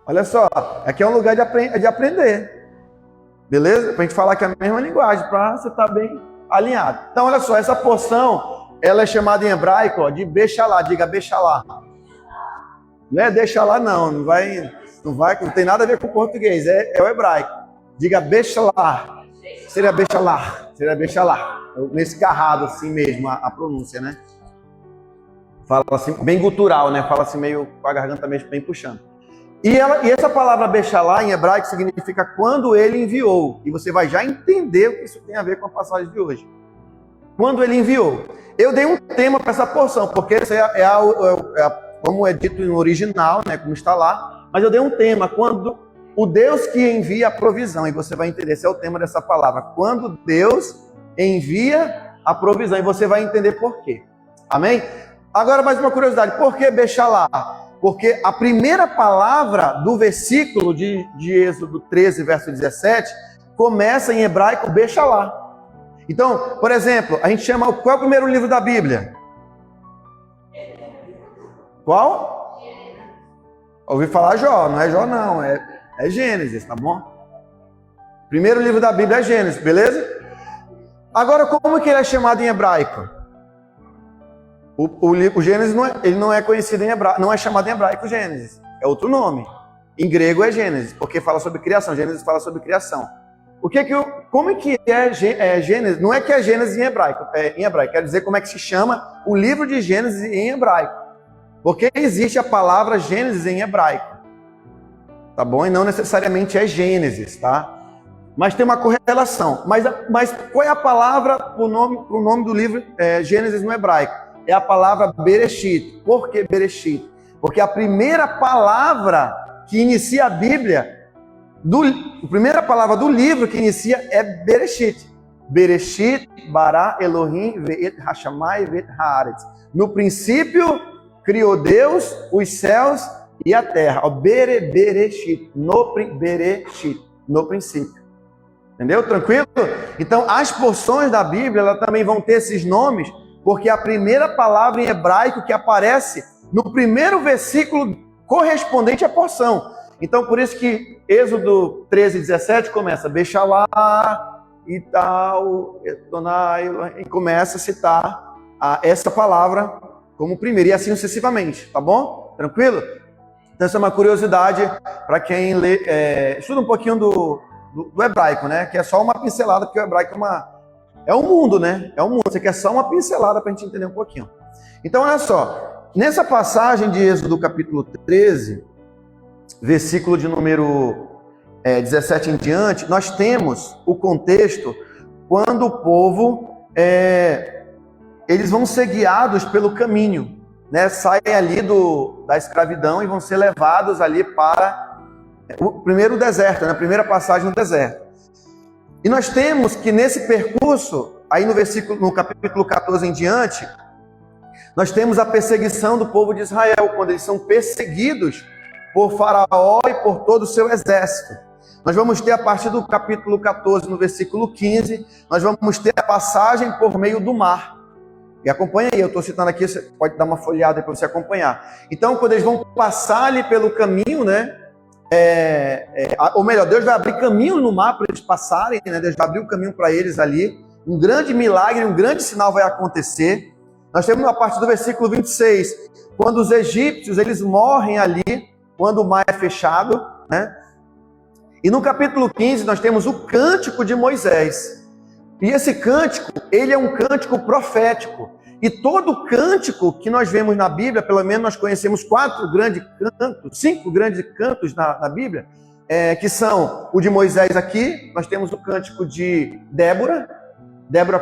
Olha só, aqui é um lugar de aprender. Beleza? Pra gente falar que é a mesma linguagem, para você estar bem alinhado. Então, olha só, essa porção, ela é chamada em hebraico, ó, de Bechalá. Diga Bechalá. Não é deixa lá, não. Não tem nada a ver com o português. É o hebraico. Diga Bechalá. Seria Bechalá. Seria Bechalá. Nesse carrado assim mesmo, a pronúncia, né? Fala assim, bem gutural, né? Fala assim meio com a garganta mesmo bem puxando. E essa palavra Bechalá em hebraico significa quando ele enviou. E você vai já entender o que isso tem a ver com a passagem de hoje. Quando ele enviou. Eu dei um tema para essa porção, porque essa como é dito no original, né, como está lá, mas eu dei um tema, quando o Deus que envia a provisão, e você vai entender, esse é o tema dessa palavra, quando Deus envia a provisão, e você vai entender por quê. Amém? Agora mais uma curiosidade, por que Bechalá? Porque a primeira palavra do versículo de Êxodo 13, verso 17, começa em hebraico Bechalá. Então, por exemplo, a gente chama, qual é o primeiro livro da Bíblia? Qual? Ouvi falar Jó, não é Jó não, é Gênesis, tá bom? Primeiro livro da Bíblia é Gênesis, beleza? Agora, como que ele é chamado em hebraico? O Gênesis não é conhecido em hebraico, não é chamado em hebraico Gênesis, é outro nome. Em grego é Gênesis, porque fala sobre criação, Gênesis fala sobre criação. Como é que é Gênesis? Não é que é Gênesis em hebraico, quer dizer como é que se chama o livro de Gênesis em hebraico. Porque existe a palavra Gênesis em hebraico, tá bom? E não necessariamente é Gênesis, tá? Mas tem uma correlação. Mas qual é a palavra pro nome do livro Gênesis no hebraico? É a palavra Bereshit. Por que Bereshit? Porque a primeira palavra que inicia a Bíblia, a primeira palavra do livro que inicia é Bereshit. Bereshit, bara Elohim, ve'et hashamai, ve'et haaretz. No princípio, criou Deus os céus e a terra. O Bereshit, no princípio. Entendeu? Tranquilo? Então, as porções da Bíblia, elas também vão ter esses nomes, porque a primeira palavra em hebraico que aparece no primeiro versículo correspondente à porção. Então, por isso que Êxodo 13, 17 começa Bechalá e tal, e começa a citar essa palavra como primeiro, e assim sucessivamente, tá bom? Tranquilo? Então, essa é uma curiosidade para quem estuda um pouquinho do hebraico, né? Que é só uma pincelada, porque o hebraico é um mundo, né? É um mundo, você quer só uma pincelada para a gente entender um pouquinho. Então, olha só, nessa passagem de Êxodo capítulo 13, versículo de número 17 em diante, nós temos o contexto quando o povo, eles vão ser guiados pelo caminho, né? Saem ali da escravidão e vão ser levados ali para o primeiro deserto, né? A primeira passagem no deserto. E nós temos que nesse percurso, aí no capítulo 14 em diante, nós temos a perseguição do povo de Israel, quando eles são perseguidos por Faraó e por todo o seu exército. Nós vamos ter a partir do capítulo 14, no versículo 15, nós vamos ter a passagem por meio do mar. E acompanha aí, eu estou citando aqui, você pode dar uma folheada para você acompanhar. Então, quando eles vão passar ali pelo caminho, né? Ou melhor, Deus vai abrir caminho no mar para eles passarem, né? Deus vai abrir o caminho para eles ali. Um grande milagre, um grande sinal vai acontecer. Nós temos a partir do versículo 26, quando os egípcios, eles morrem ali, quando o mar é fechado, né? E no capítulo 15 nós temos o cântico de Moisés. E esse cântico, ele é um cântico profético. E todo cântico que nós vemos na Bíblia, pelo menos nós conhecemos 5 grandes cantos na Bíblia, que são o de Moisés aqui, nós temos o cântico de Débora,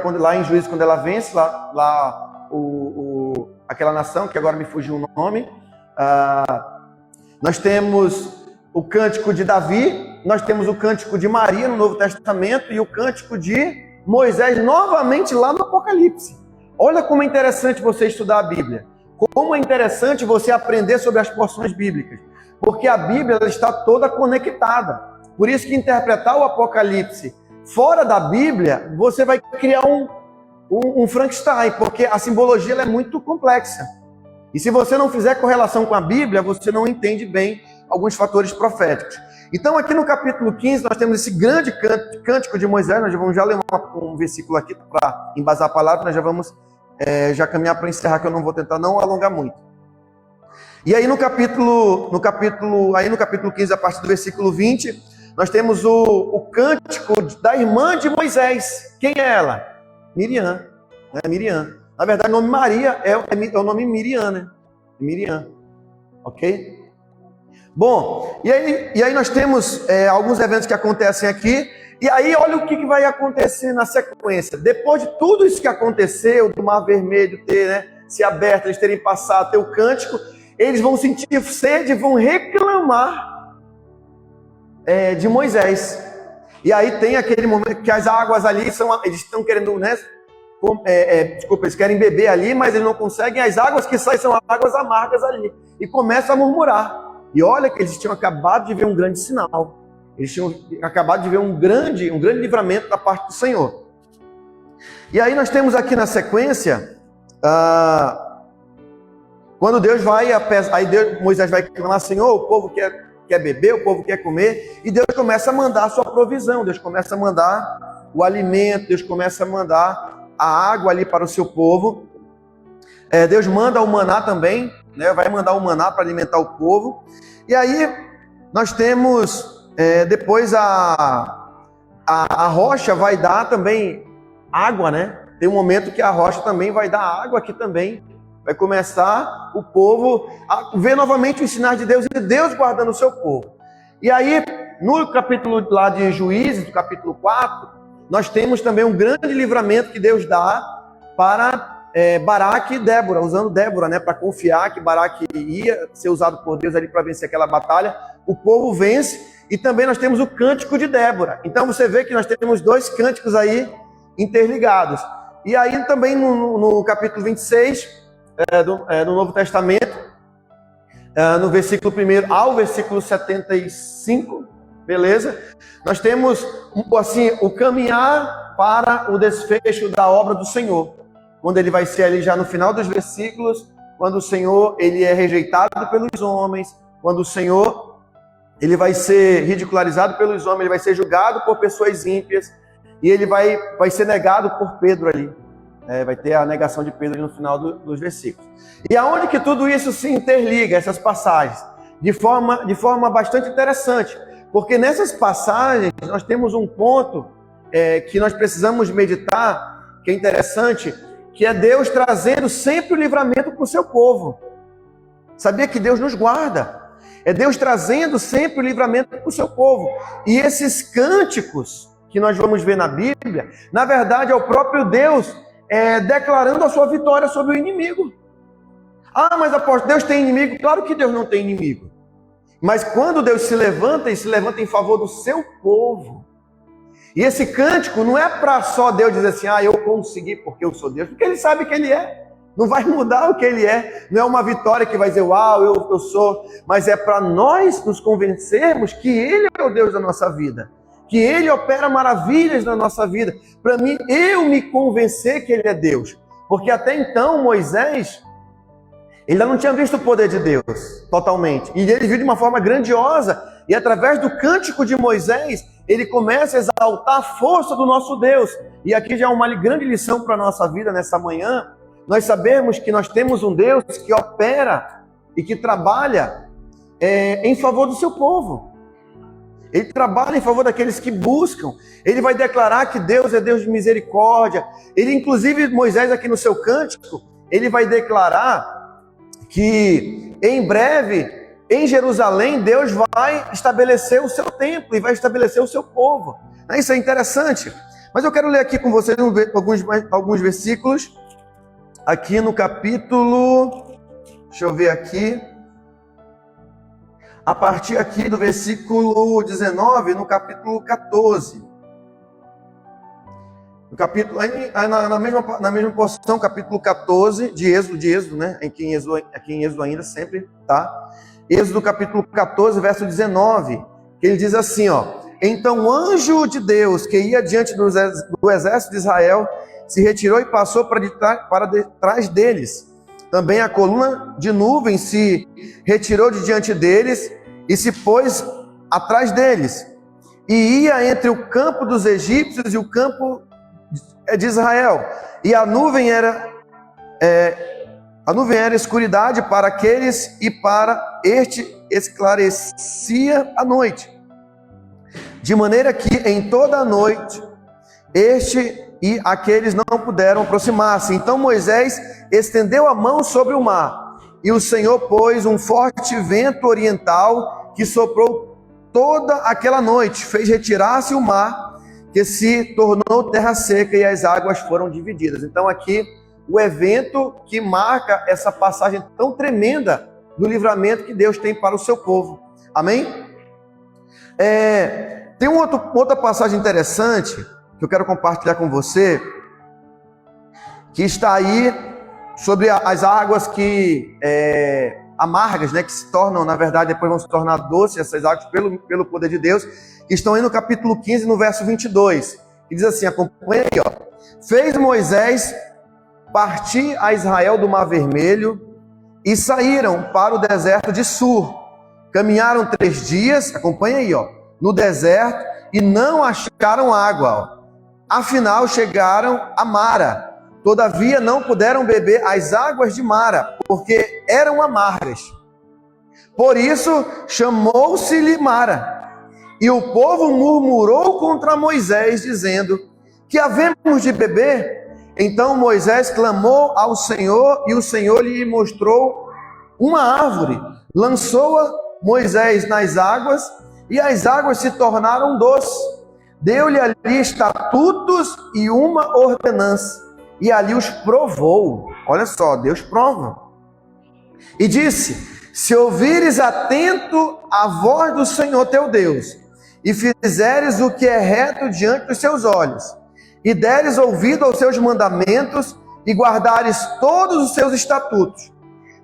quando, lá em Juízes, quando ela vence aquela nação, que agora me fugiu o nome. Nós temos o cântico de Davi, nós temos o cântico de Maria no Novo Testamento e o cântico de Moisés novamente lá no Apocalipse. Olha como é interessante você estudar a Bíblia. Como é interessante você aprender sobre as porções bíblicas. Porque a Bíblia ela está toda conectada. Por isso que interpretar o Apocalipse fora da Bíblia, você vai criar um Frankenstein, porque a simbologia ela é muito complexa. E se você não fizer correlação com a Bíblia, você não entende bem alguns fatores proféticos. Então, aqui no capítulo 15, nós temos esse grande cântico de Moisés. Nós vamos já ler um versículo aqui para embasar a palavra. Nós já vamos já caminhar para encerrar, que eu não vou tentar não alongar muito. E aí no capítulo 15, a partir do versículo 20, nós temos o cântico da irmã de Moisés. Quem é ela? Miriam. Miriam. Na verdade, o nome Maria é o nome Miriam, né? Miriam. Ok? Bom, e aí nós temos alguns eventos que acontecem aqui, e aí olha o que vai acontecer na sequência. Depois de tudo isso que aconteceu, do Mar Vermelho ter se aberto, eles terem passado, ter o cântico, eles vão sentir sede e vão reclamar de Moisés. E aí tem aquele momento que as águas ali, eles estão querendo, eles querem beber ali, mas eles não conseguem, as águas que saem são águas amargas ali, e começam a murmurar. E olha que eles tinham acabado de ver um grande sinal. Eles tinham acabado de ver um grande livramento da parte do Senhor. E aí nós temos aqui na sequência, quando Deus vai, Moisés vai clamar: Senhor, o povo quer beber, o povo quer comer, e Deus começa a mandar a sua provisão, Deus começa a mandar o alimento, Deus começa a mandar a água ali para o seu povo. Deus manda o maná também, vai mandar o maná para alimentar o povo. E aí nós temos depois a rocha vai dar também água, Tem um momento que a rocha também vai dar água aqui também. Vai começar o povo a ver novamente os sinais de Deus e Deus guardando o seu povo. E aí, no capítulo lá de Juízes, do capítulo 4, nós temos também um grande livramento que Deus dá para Baraque e Débora, usando Débora, para confiar que Baraque ia ser usado por Deus ali para vencer aquela batalha. O povo vence, e também nós temos o cântico de Débora. Então você vê que nós temos dois cânticos aí interligados. E aí também no capítulo 26 do Novo Testamento, no versículo 1 ao versículo 75, beleza? Nós temos assim o caminhar para o desfecho da obra do Senhor. Quando ele vai ser ali já no final dos versículos, quando o Senhor ele é rejeitado pelos homens, quando o Senhor ele vai ser ridicularizado pelos homens, ele vai ser julgado por pessoas ímpias, e ele vai ser negado por Pedro ali. Vai ter a negação de Pedro ali no final dos versículos. E aonde que tudo isso se interliga, essas passagens? De forma bastante interessante, porque nessas passagens nós temos um ponto que nós precisamos meditar, que é interessante, que é Deus trazendo sempre o livramento para o seu povo. Sabia que Deus nos guarda? É Deus trazendo sempre o livramento para o seu povo. E esses cânticos que nós vamos ver na Bíblia, na verdade é o próprio Deus declarando a sua vitória sobre o inimigo. Ah, mas apóstolo, Deus tem inimigo? Claro que Deus não tem inimigo. Mas quando Deus se levanta, ele se levanta em favor do seu povo. E esse cântico não é para só Deus dizer assim: eu consegui porque eu sou Deus, porque ele sabe que ele é. Não vai mudar o que ele é. Não é uma vitória que vai dizer: uau, eu sou. Mas é para nós nos convencermos que ele é o Deus da nossa vida. Que ele opera maravilhas na nossa vida. Para mim, eu me convencer que ele é Deus. Porque até então, Moisés, ele ainda não tinha visto o poder de Deus totalmente. E ele viu de uma forma grandiosa. E através do cântico de Moisés, ele começa a exaltar a força do nosso Deus. E aqui já é uma grande lição para a nossa vida nessa manhã. Nós sabemos que nós temos um Deus que opera e que trabalha em favor do seu povo. Ele trabalha em favor daqueles que buscam. Ele vai declarar que Deus é Deus de misericórdia. Ele, inclusive, Moisés aqui no seu cântico, ele vai declarar que em breve, em Jerusalém, Deus vai estabelecer o seu templo e vai estabelecer o seu povo. Isso é interessante. Mas eu quero ler aqui com vocês alguns versículos. Aqui no capítulo, deixa eu ver aqui, a partir aqui do versículo 19, no capítulo 14. No capítulo, na mesma porção, capítulo 14 de Êxodo, Aqui em Êxodo ainda, sempre, tá? Êxodo capítulo 14, verso 19, que ele diz assim, então o anjo de Deus, que ia diante do exército de Israel, se retirou e passou para detrás deles. Também a coluna de nuvem se retirou de diante deles, e se pôs atrás deles, e ia entre o campo dos egípcios e o campo de Israel, e a nuvem era escuridade para aqueles, e para este esclarecia a noite, de maneira que em toda a noite este e aqueles não puderam aproximar-se. Então Moisés estendeu a mão sobre o mar, e o Senhor pôs um forte vento oriental que soprou toda aquela noite, fez retirar-se o mar, que se tornou terra seca, e as águas foram divididas. Então aqui o evento que marca essa passagem tão tremenda do livramento que Deus tem para o seu povo. Amém? Tem outra passagem interessante que eu quero compartilhar com você, que está aí sobre as águas que amargas, né, que se tornam, na verdade, depois vão se tornar doces, essas águas pelo poder de Deus, que estão aí no capítulo 15, no verso 22, que diz assim, acompanha aí, ó. Fez Moisés partir a Israel do Mar Vermelho e saíram para o deserto de Sur. Caminharam 3 dias, acompanha aí, ó, no deserto, e não acharam água, ó. Afinal chegaram a Mara, todavia não puderam beber as águas de Mara, porque eram amargas. Por isso chamou-se-lhe Mara. E o povo murmurou contra Moisés, dizendo: que havemos de beber? Então Moisés clamou ao Senhor, e o Senhor lhe mostrou uma árvore. Lançou-a Moisés nas águas, e as águas se tornaram doces. Deu-lhe ali estatutos e uma ordenança, e ali os provou. Olha só, Deus prova. E disse: se ouvires atento a voz do Senhor teu Deus, e fizeres o que é reto diante dos seus olhos, e deres ouvido aos seus mandamentos, e guardares todos os seus estatutos,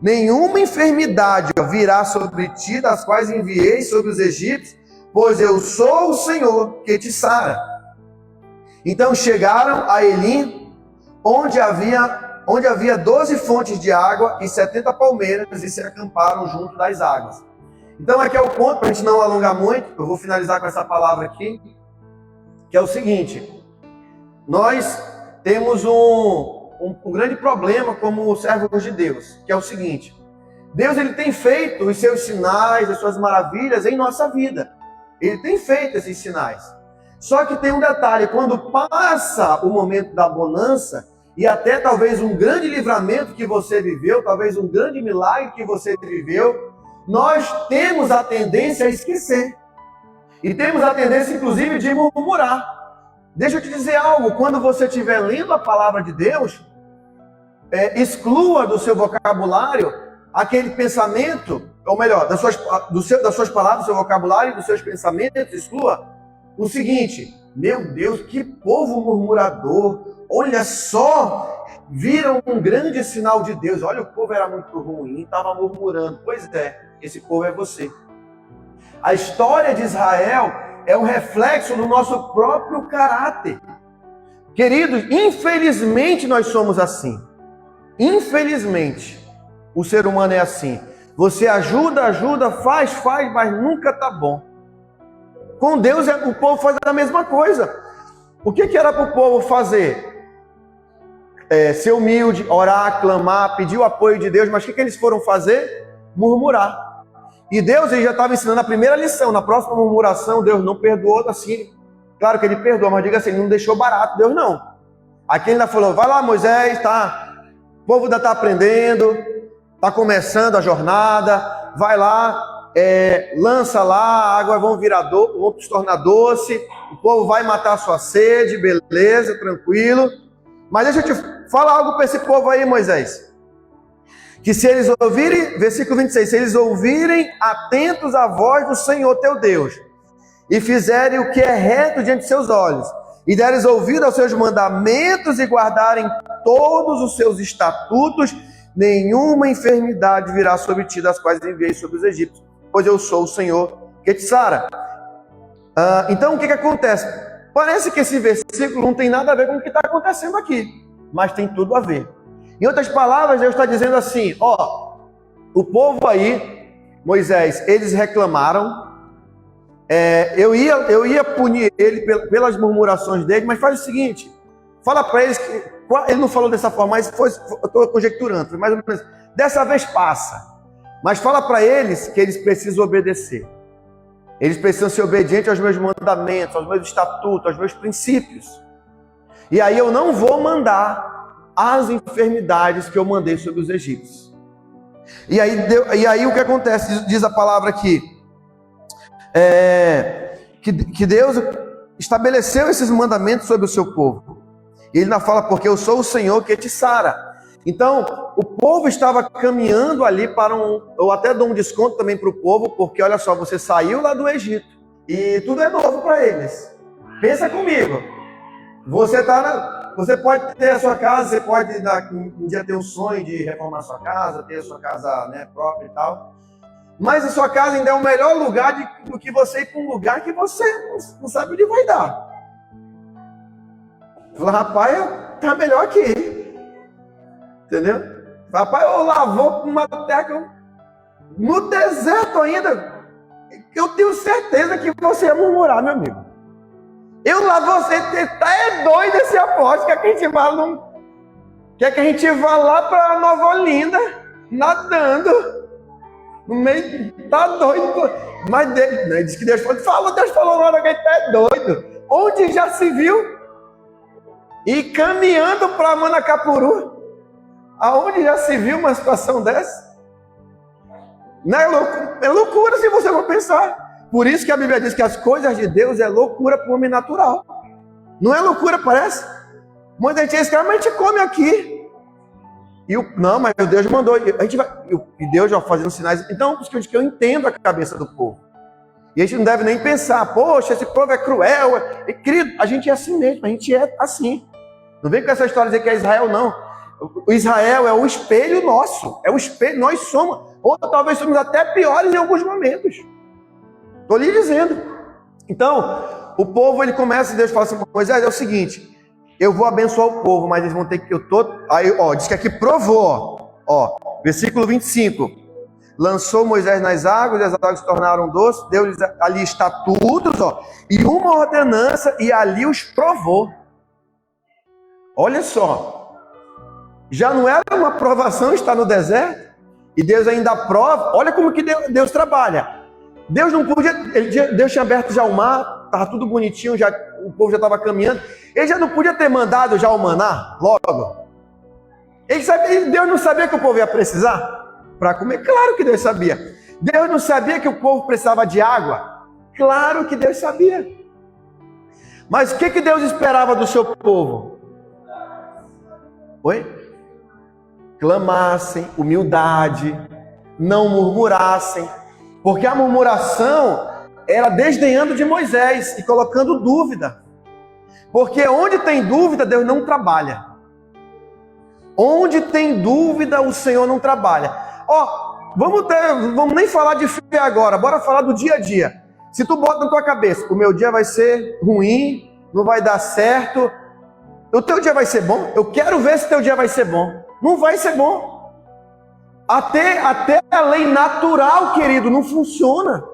nenhuma enfermidade virá sobre ti, das quais enviei sobre os egípcios, pois eu sou o Senhor que te sara. Então chegaram a Elim, onde havia 12 fontes de água e 70 palmeiras, e se acamparam junto das águas. Então aqui é o ponto, para a gente não alongar muito, eu vou finalizar com essa palavra aqui, que é o seguinte: nós temos um grande problema como servos de Deus, que é o seguinte: Deus, ele tem feito os seus sinais, as suas maravilhas em nossa vida. Ele tem feito esses sinais. Só que tem um detalhe: quando passa o momento da bonança, e até talvez um grande livramento que você viveu, talvez um grande milagre que você viveu, nós temos a tendência a esquecer. E temos a tendência, inclusive, de murmurar. Deixa eu te dizer algo: quando você estiver lendo a palavra de Deus, exclua do seu vocabulário aquele pensamento, ou melhor, das suas palavras, do seu vocabulário e dos seus pensamentos, exclua o seguinte: meu Deus, que povo murmurador, olha só, viram um grande sinal de Deus, olha, o povo era muito ruim, estava murmurando. Pois é, esse povo é você. A história de Israel é um reflexo do nosso próprio caráter. Queridos, infelizmente nós somos assim. Infelizmente, o ser humano é assim. Você ajuda, faz, mas nunca está bom. Com Deus, o povo faz a mesma coisa. O que era para o povo fazer? Ser humilde, orar, clamar, pedir o apoio de Deus. Mas o que eles foram fazer? Murmurar. E Deus, ele já estava ensinando a primeira lição. Na próxima murmuração, Deus não perdoou assim. Claro que ele perdoou, mas diga assim, ele não deixou barato. Deus não. Aqui ele ainda falou: vai lá, Moisés, tá? O povo ainda está aprendendo, está começando a jornada, vai lá, lança lá, a água vão se tornar doce, o povo vai matar a sua sede, beleza, tranquilo. Mas deixa eu te falar algo para esse povo aí, Moisés. Que se eles ouvirem, versículo 26, se eles ouvirem atentos à voz do Senhor teu Deus, e fizerem o que é reto diante de seus olhos, e deres ouvido aos seus mandamentos, e guardarem todos os seus estatutos, nenhuma enfermidade virá sobre ti, das quais enviei sobre os egípcios, pois eu sou o Senhor que te sara. Então o que acontece? Parece que esse versículo não tem nada a ver com o que está acontecendo aqui, mas tem tudo a ver. Em outras palavras, Deus está dizendo assim: ó, o povo aí Moisés, eles reclamaram. Eu ia punir ele pelas murmurações dele, mas faz o seguinte, fala para eles que, ele não falou dessa forma, mas eu estou conjecturando, foi mais ou menos, dessa vez passa, mas fala para eles que eles precisam obedecer, eles precisam ser obedientes aos meus mandamentos, aos meus estatutos, aos meus princípios, e aí eu não vou mandar as enfermidades que eu mandei sobre os egípcios. E aí o que acontece, diz a palavra aqui, que Deus estabeleceu esses mandamentos sobre o seu povo. E ele ainda fala, porque eu sou o Senhor que te sara. Então, o povo estava caminhando ali para eu até dou um desconto também para o povo, porque olha só, você saiu lá do Egito, e tudo é novo para eles. Pensa comigo, você pode ter a sua casa, você pode um dia ter um sonho de reformar a sua casa, ter a sua casa, né, própria e tal, mas a sua casa ainda é o melhor lugar do que você ir para um lugar que você não sabe onde vai dar. Fala, rapaz, tá melhor aqui. Entendeu? Rapaz, eu lavou uma terra no deserto ainda. Eu tenho certeza que você ia murmurar, meu amigo. Eu lá, você é doido esse apóstolo, quer que a gente vá lá para Nova Olinda, nadando. No meio, tá doido. Mas Deus disse que Deus falou na hora que ele tá doido. Onde já se viu? E caminhando para Manacapuru, aonde já se viu uma situação dessa? Não é loucura, é loucura se você for pensar. Por isso que a Bíblia diz que as coisas de Deus é loucura para o homem natural. Não é loucura, parece? Muita gente diz, cara, mas a gente come aqui. Não, mas Deus mandou. E Deus já fazendo sinais. Então, por isso que eu entendo a cabeça do povo. E a gente não deve nem pensar, poxa, esse povo é cruel. Querido, a gente é assim mesmo, a gente é assim. Não vem com essa história de dizer que é Israel, não. O Israel é o espelho nosso. É o espelho, nós somos. Ou talvez somos até piores em alguns momentos. Estou lhe dizendo. Então, o povo, ele começa, Deus fala assim, Moisés, é o seguinte, eu vou abençoar o povo, mas eles vão ter que, aí, diz que aqui provou, versículo 25, lançou Moisés nas águas, e as águas se tornaram doces, deu-lhes ali estatutos, e uma ordenança, e ali os provou. Olha só, já não era uma provação estar no deserto, e Deus ainda prova, olha como que Deus trabalha. Deus não podia, Deus tinha aberto já o mar, estava tudo bonitinho, o povo já estava caminhando, ele já não podia ter mandado já o maná, logo. Deus não sabia que o povo ia precisar para comer? Claro que Deus sabia. Deus não sabia que o povo precisava de água? Claro que Deus sabia. Mas o que Deus esperava do seu povo? Oi? Clamassem, humildade, não murmurassem, porque a murmuração era desdenhando de Moisés e colocando dúvida. Porque onde tem dúvida, Deus não trabalha. Onde tem dúvida, o Senhor não trabalha. Vamos nem falar de fé agora, bora falar do dia a dia. Se tu bota na tua cabeça, o meu dia vai ser ruim, não vai dar certo, o teu dia vai ser bom? Eu quero ver se teu dia vai ser bom. Não vai ser bom. Até a lei natural, querido, não funciona.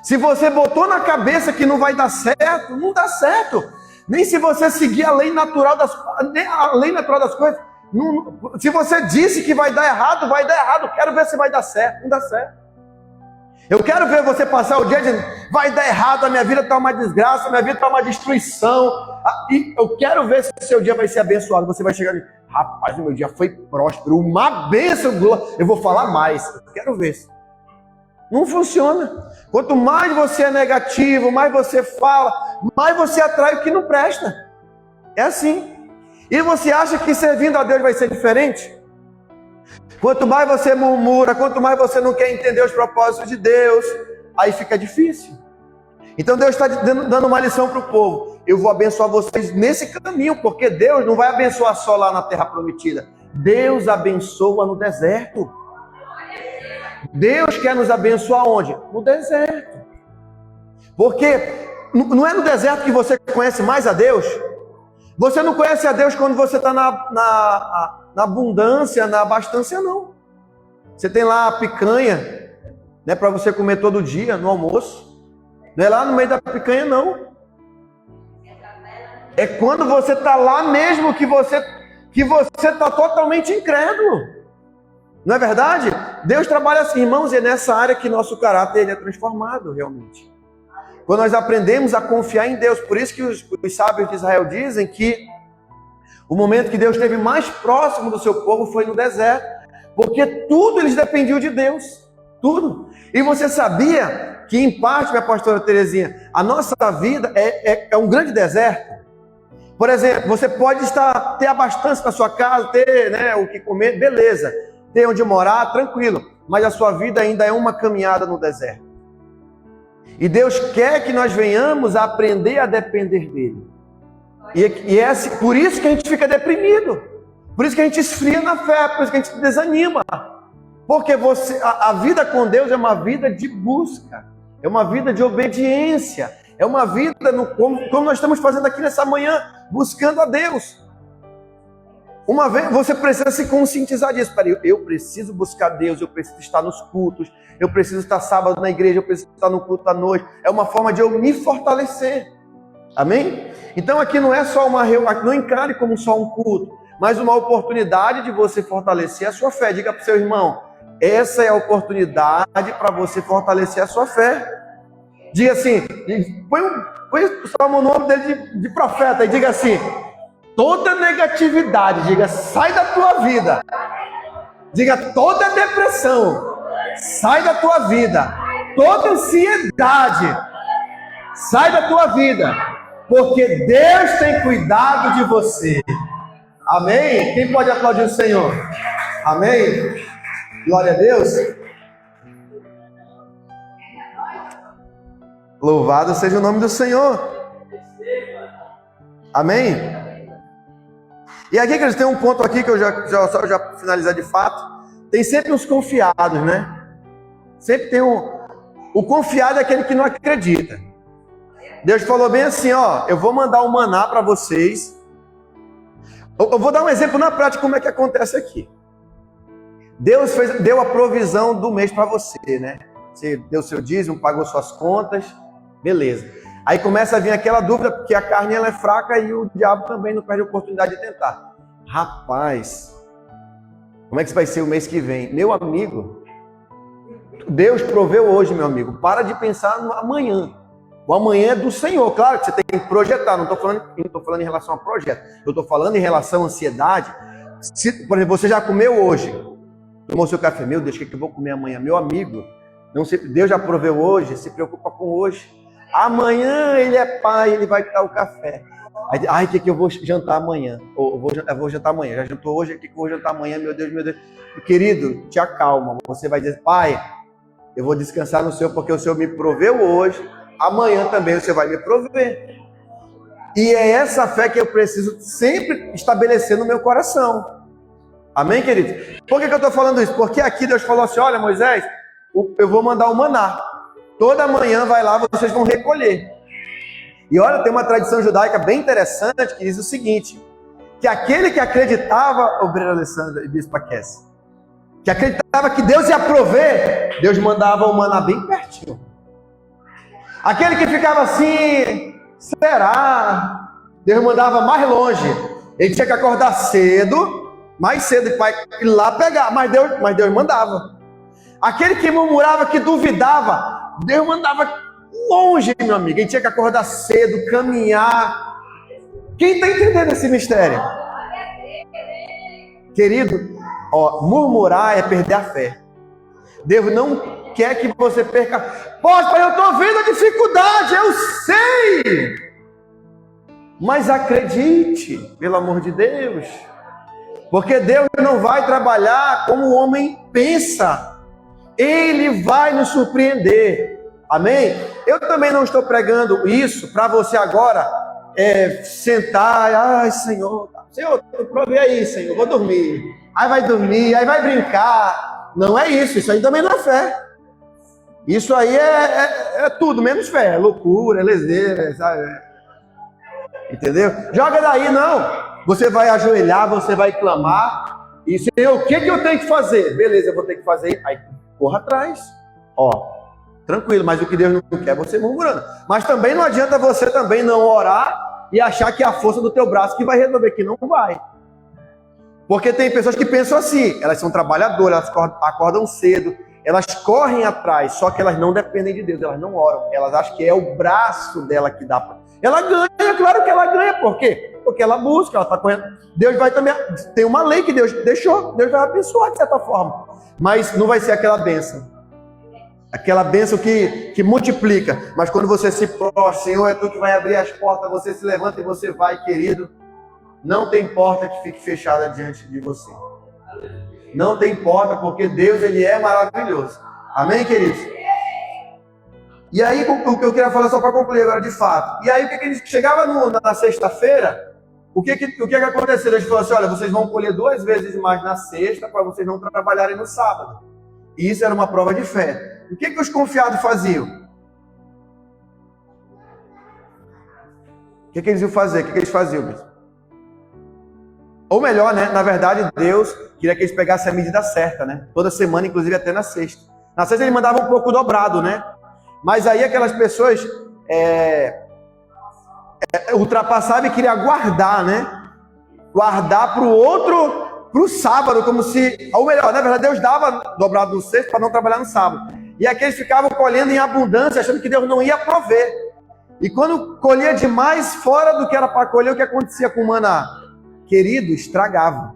Se você botou na cabeça que não vai dar certo, não dá certo. Nem se você seguir a lei natural das coisas. Se você disse que vai dar errado, vai dar errado. Quero ver se vai dar certo. Não dá certo. Eu quero ver você passar o dia dizendo, vai dar errado, a minha vida está uma desgraça, a minha vida está uma destruição. E eu quero ver se o seu dia vai ser abençoado. Você vai chegar e dizer, rapaz, o meu dia foi próspero, uma bênção, eu vou falar mais. Eu quero ver. Não funciona. Quanto mais você é negativo, mais você fala, mais você atrai o que não presta. É assim. E você acha que servindo a Deus vai ser diferente? Quanto mais você murmura, quanto mais você não quer entender os propósitos de Deus, aí fica difícil. Então Deus está dando uma lição para o povo. Eu vou abençoar vocês nesse caminho, porque Deus não vai abençoar só lá na terra prometida. Deus abençoa no deserto. Deus quer nos abençoar onde? No deserto. Porque não é no deserto que você conhece mais a Deus. Você não conhece a Deus quando você está na abundância, na abastança, não. Você tem lá a picanha, Não é para você comer todo dia no almoço. Não é lá no meio da picanha, não. É quando você está lá mesmo que você está totalmente incrédulo. Não é verdade? Deus trabalha assim, irmãos, e é nessa área que nosso caráter ele é transformado realmente. Quando nós aprendemos a confiar em Deus, por isso que os sábios de Israel dizem que o momento que Deus esteve mais próximo do seu povo foi no deserto, porque tudo eles dependiam de Deus, tudo. E você sabia que em parte, minha pastora Terezinha, a nossa vida é um grande deserto? Por exemplo, você pode ter abastança na sua casa, ter, né, o que comer, beleza. Ter onde morar, tranquilo. Mas a sua vida ainda é uma caminhada no deserto. E Deus quer que nós venhamos a aprender a depender dEle. E é assim, por isso que a gente fica deprimido. Por isso que a gente esfria na fé, por isso que a gente desanima. Porque a vida com Deus é uma vida de busca. É uma vida de obediência. É uma vida, como nós estamos fazendo aqui nessa manhã, buscando a Deus. Uma vez você precisa se conscientizar disso. Peraí, eu preciso buscar Deus, eu preciso estar nos cultos, eu preciso estar sábado na igreja, eu preciso estar no culto à noite. É uma forma de eu me fortalecer. Amém? Então aqui não é só uma reunião, não encare como só um culto, mas uma oportunidade de você fortalecer a sua fé. Diga para o seu irmão, essa é a oportunidade para você fortalecer a sua fé. Diga assim, põe o nome dele de profeta e diga assim: toda negatividade, diga, sai da tua vida. Diga, toda depressão, sai da tua vida. Toda ansiedade, sai da tua vida. Porque Deus tem cuidado de você. Amém? Quem pode aplaudir o Senhor? Amém? Glória a Deus. Louvado seja o nome do Senhor. Amém? E aqui, queridos, tem um ponto aqui que eu já finalizar de fato. Tem sempre uns confiados, né? Sempre tem o confiado é aquele que não acredita. Deus falou bem assim, ó, eu vou mandar um maná para vocês. Eu vou dar um exemplo na prática como é que acontece aqui. Deus deu a provisão do mês para você, né? Você deu seu dízimo, pagou suas contas, beleza. Aí começa a vir aquela dúvida, porque a carne ela é fraca e o diabo também não perde a oportunidade de tentar. Rapaz, como é que isso vai ser o mês que vem? Meu amigo, Deus proveu hoje, meu amigo. Para de pensar no amanhã. O amanhã é do Senhor. Claro que você tem que projetar. Não estou falando em relação a projeto. Eu estou falando em relação à ansiedade. Por exemplo, você já comeu hoje. Tomou seu café. Meu Deus, o que eu vou comer amanhã? Meu amigo, Deus já proveu hoje. Se preocupa com hoje. Amanhã ele é pai, ele vai dar o café. Aí, o que eu vou jantar amanhã? Eu vou jantar amanhã. Já jantou hoje, o que eu vou jantar amanhã? Meu Deus, meu Deus. Querido, te acalma. Você vai dizer, pai, eu vou descansar no Senhor, porque o Senhor me proveu hoje. Amanhã também você vai me prover. E é essa fé que eu preciso sempre estabelecer no meu coração. Amém, querido? Por que eu estou falando isso? Porque aqui Deus falou assim, olha, Moisés, eu vou mandar o maná. Toda manhã vai lá, vocês vão recolher. E olha, tem uma tradição judaica bem interessante que diz o seguinte, que aquele que acreditava, obreiro Alessandro e bispo Aquece, que acreditava que Deus ia prover, Deus mandava o maná bem pertinho. Aquele que ficava assim, será? Deus mandava mais longe. Ele tinha que acordar cedo, mais cedo, para ir lá pegar, mas Deus mandava. Aquele que murmurava, que duvidava, Deus mandava longe, meu amigo. Ele tinha que acordar cedo, caminhar. Quem está entendendo esse mistério? Querido, ó, murmurar é perder a fé. Deus não quer que você perca. Poxa, eu estou vendo a dificuldade, eu sei. Mas acredite, pelo amor de Deus. Porque Deus não vai trabalhar como o homem pensa. Ele vai nos surpreender. Amém? Eu também não estou pregando isso para você agora sentar. Ai, Senhor, eu provei aí, Senhor, vou dormir. Aí vai dormir, aí vai brincar. Não é isso, isso aí também não é fé. Isso aí é tudo, menos fé. É loucura, é leseira, sabe? Entendeu? Joga daí, não. Você vai ajoelhar, você vai clamar. E Senhor, o que eu tenho que fazer? Beleza, eu vou ter que fazer. Aí corra atrás. Ó, tranquilo, mas o que Deus não quer é você murmurando. Mas também não adianta você também não orar e achar que é a força do teu braço que vai resolver, que não vai. Porque tem pessoas que pensam assim, elas são trabalhadoras, elas acordam cedo, elas correm atrás, só que elas não dependem de Deus, elas não oram, elas acham que é o braço dela que dá para. Ela ganha, claro que ela ganha, por quê? Porque ela busca, ela está correndo. Deus vai também, tem uma lei que Deus deixou, Deus vai abençoar de certa forma, mas não vai ser aquela bênção que multiplica. Mas quando você se prostra, Senhor, é tu que vai abrir as portas, você se levanta e você vai, querido. Não tem porta que fique fechada diante de você. Não tem porta, porque Deus, Ele é maravilhoso. Amém, queridos? E aí, o que eu queria falar só para concluir agora, de fato. E aí, o que ele chegava na sexta-feira, o que aconteceu? Eles falaram assim, olha, vocês vão colher 2 vezes mais na sexta, para vocês não trabalharem no sábado. E isso era uma prova de fé. O que os confiados faziam? O que eles iam fazer? O que eles faziam mesmo? Ou melhor, né? Na verdade, Deus queria que eles pegassem a medida certa, né? Toda semana, inclusive até na sexta. Na sexta ele mandava um pouco dobrado, né? Mas aí aquelas pessoas ultrapassavam e queriam guardar, né? Guardar para o outro, para o sábado, como se... Ou melhor, na verdade, Deus dava dobrado no sexto para não trabalhar no sábado. E aqueles ficavam colhendo em abundância, achando que Deus não ia prover. E quando colhia demais, fora do que era para colher, o que acontecia com o maná? Querido, estragava.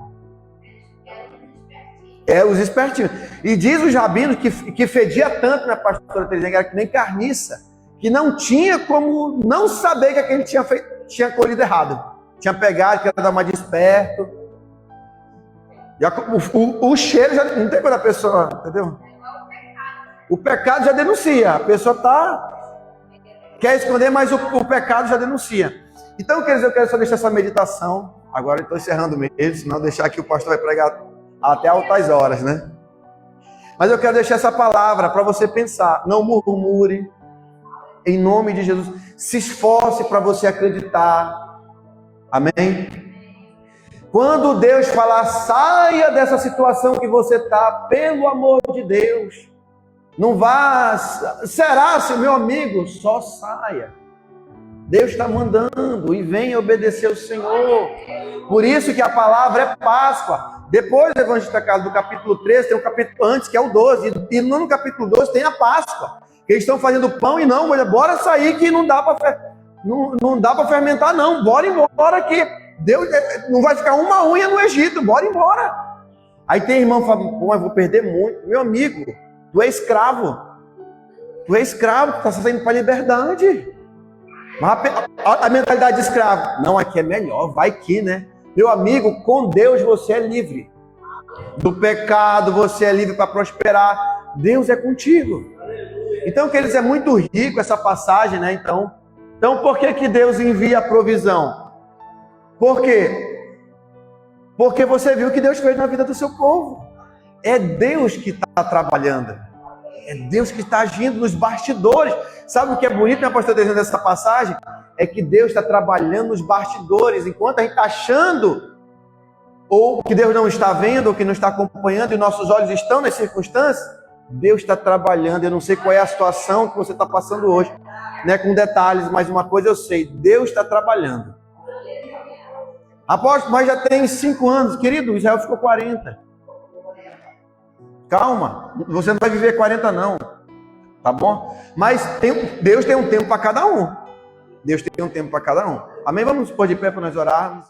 Os espertinhos. E diz os rabinos que fedia tanto na pastora Terezinha, que era que nem carniça, que não tinha como não saber que aquele tinha colhido errado. Tinha pegado, que era dar uma desperto. O cheiro já não tem quando a pessoa, entendeu? O pecado já denuncia. A pessoa quer esconder, mas o pecado já denuncia. Então, eu quero só deixar essa meditação. Agora eu estou encerrando mesmo, senão deixar que o pastor vai pregar até altas horas, né? Mas eu quero deixar essa palavra para você pensar. Não murmure, em nome de Jesus. Se esforce para você acreditar. Amém? Quando Deus falar, saia dessa situação que você está, pelo amor de Deus. Não vá, será, meu amigo? Só saia. Deus está mandando e venha obedecer ao Senhor. Por isso que a palavra é Páscoa. Depois do Evangelho do capítulo 13, tem um capítulo antes, que é o 12. E no capítulo 12 tem a Páscoa. Que eles estão fazendo pão e não, bora sair que não dá para fermentar não. Bora embora que Deus não vai ficar uma unha no Egito. Bora embora. Aí tem irmão que fala, pô, eu vou perder muito. Meu amigo, tu é escravo. Tu está saindo para a liberdade. Mas a mentalidade de escravo, não, aqui é melhor, vai que, né? Meu amigo, com Deus você é livre. Do pecado você é livre para prosperar. Deus é contigo. Então, queridos, é muito rico essa passagem, né? Então por que Deus envia a provisão? Por quê? Porque você viu o que Deus fez na vida do seu povo. É Deus que está trabalhando. É Deus que está agindo nos bastidores. Sabe o que é bonito, minha pastora, dizendo dessa passagem? É que Deus está trabalhando nos bastidores. Enquanto a gente está achando, ou que Deus não está vendo, ou que não está acompanhando, e nossos olhos estão nas circunstâncias, Deus está trabalhando. Eu não sei qual é a situação que você está passando hoje, né, com detalhes, mas uma coisa eu sei, Deus está trabalhando. Apóstolo, mas já tem 5 anos. Querido, Israel ficou 40. Calma, você não vai viver 40 não, tá bom? Mas Deus tem um tempo para cada um. Deus tem um tempo para cada um. Amém? Vamos nos pôr de pé para nós orarmos.